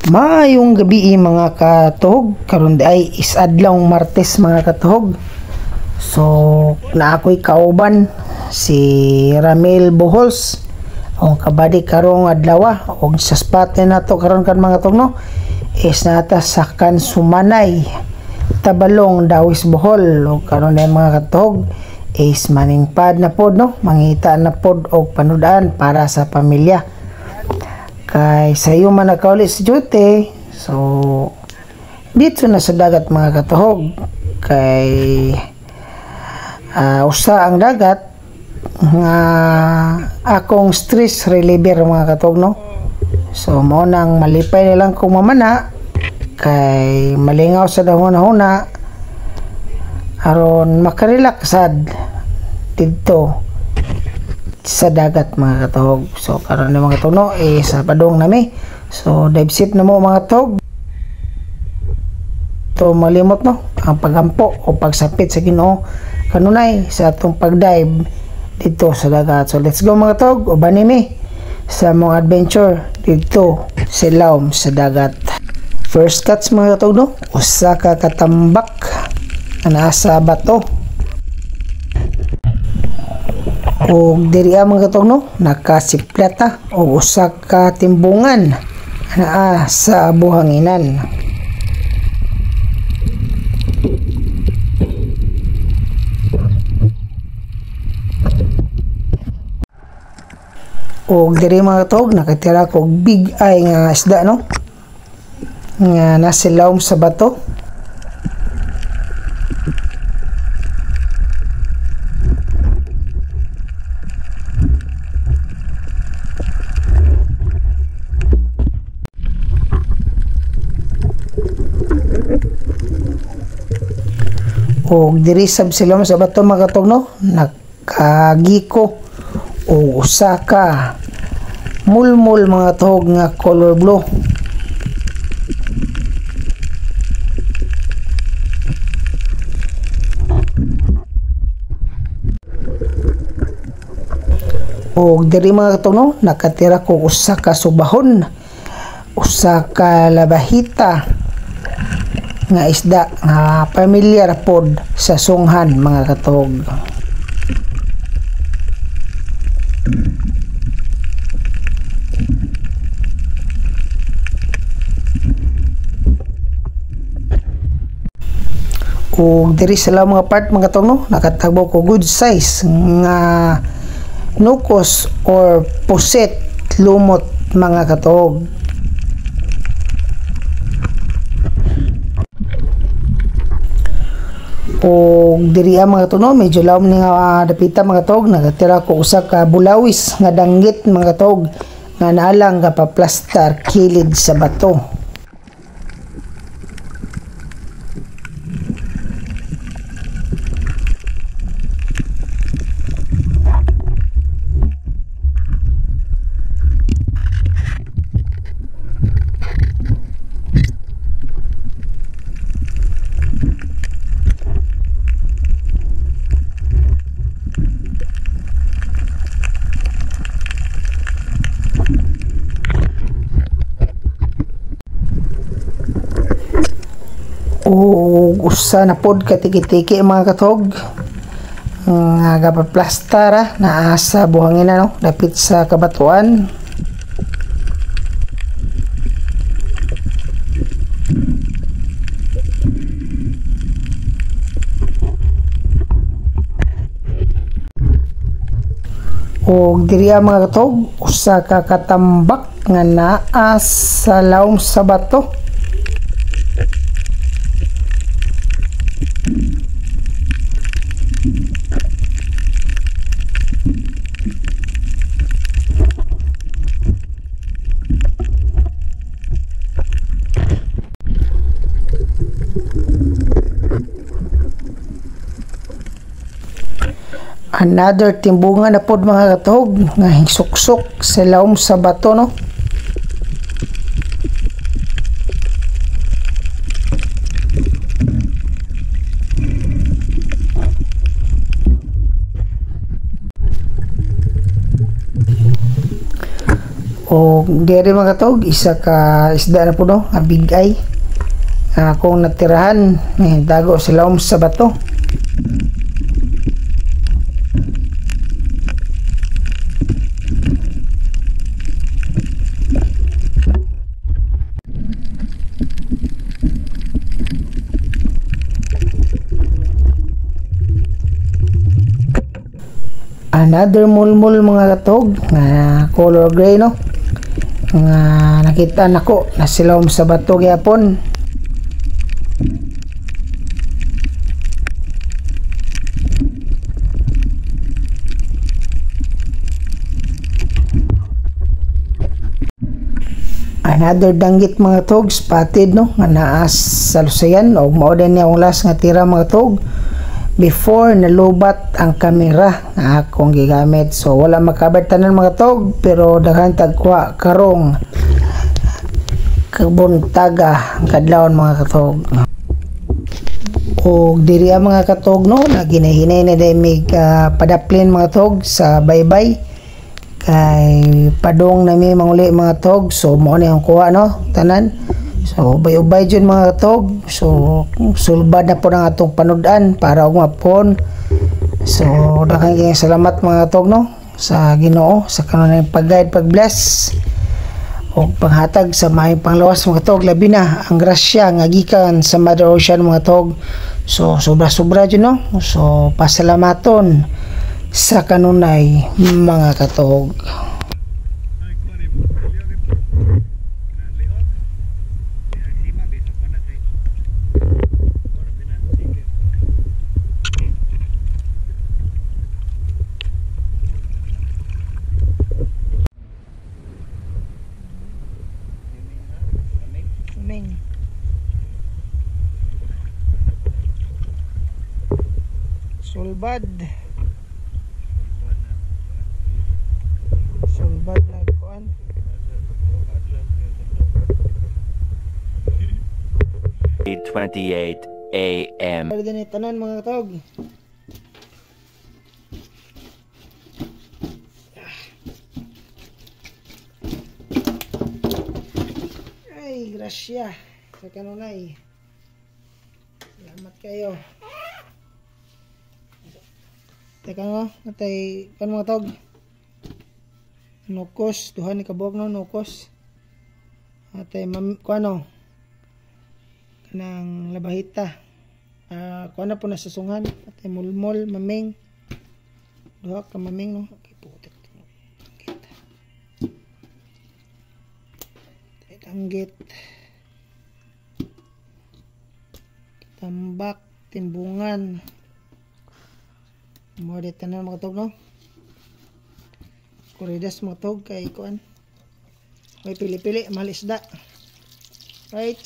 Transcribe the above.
Maayong gabi mga katuhog. Karon di ay isadlaw Martes mga katuhog. So na ako'y kauban si Ramil Bohols ang kabadi karong adlaw og sa spot na to karon kan mga katuhog no is nata sa Kansumanay Tabalong Dawis Bohol og karon na mga katuhog is maningpad na pod no mangita na pod og panudaan para sa pamilya. Kay sa iyo man nakauli sa duty, so dito na sa dagat mga katuhog. Kay usa ang dagat nga akong stress reliever mga katuhog no. So mao nang malipay nilang kung mamana kay malingaw sa dahon-huna aron makarelax sad dito sa dagat mga katuhog. So karon na mga katuhog no sa padong nami. So dive ship na mo mga katuhog. To malimot no ang pagampo o pagsapit sa Ginoo kanunay sa atong pagdive dito sa dagat. So let's go mga katuhog, uban nimi sa mga adventure dito sa ilawom sa dagat. First catch mga katuhog no, usa ka katambak na nasa bato. O diri mga katuhog no, nakasiplata o usa ka timbungan na sa buhanginan. O diri mga katuhog nakatira ko big eye nga isda no, nga nasa ilawom sa bato. O diri sab sila sa bato mga katuhog no, nakagiko o usa ka mulmul mga katuhog nga color blue. O diri mga katuhog no, nakatira ko usa ka subahon, usa ka labahita nga isda nga pamilyar pod sa sunghan mga katuhog. O diri sa lang mga part mga katuhog no, nakatagbo ko good size nga nukos or puset lumot mga katuhog. O diri mga katuhog no, medyo lawom ni nga dapita mga katuhog, nakatira ko usa ka bulawis nga danggit mga katuhog nga naalang nga paplastar kilid sa bato. O usa na pod katiki-tiki mga katuhog nga gapaplastara na sa buhangin no, dapit sa kabatuan. O diri mga katuhog usa ka katambak nga naa sa lawom sa bato. Another timbungan na pod mga katuhog nga hingsuksok sa lawom sa bato no. O diri mga katog, isa ka isda na po no, nga big eye. Kung natirahan, dago sila sa bato. Another mulmul mga katog na color gray no, nga nakita nako na sila sa bato gyapon. Another danggit mga tog, spotted no, nga naa sa lusayan o mao din niya ang last nga tira mga tog before nalubat ang kamera na akong gigamit. So wala makabar tanan mga tog, pero daghan tagkuha karong kabuntaga ang kadlawon mga katog. O diri mga katog no, na ginahinay na demig padaplin mga tog sa baybay kay padong nami manguli mga tog. So mo ni ang kuha no tanan. So ubay-ubay dyan mga katog. So sulbad na po ng atong panudan para umapon. So daghang kayong salamat mga katog no sa Ginoo sa kanunay pag-guide, pag-bless o panghatag sa maayong panglawas mga katog, labi na ang grasya nga gikan sa Mother Ocean mga katog. So sobra-sobra dyan no. So pasalamaton sa kanunay mga katog. Sulbad na kuan 8:28 a.m. Pwede na tanan mga katog. Ay grasya sa kanunay. Salamat kayo. Teka nga, natay kan mga tog. Nukos, duha ni kabuok no, nukos. Atay kuano kanang labahita. Kuana po nasasungan. Atay mulmol, maming. Duha ka maming no. Okay, putik. Atay tanggit. Tambak, timbungan. More tanan mga tog no. Kuridas mga tog kay kuan. May pili-pili mahal isda. Right.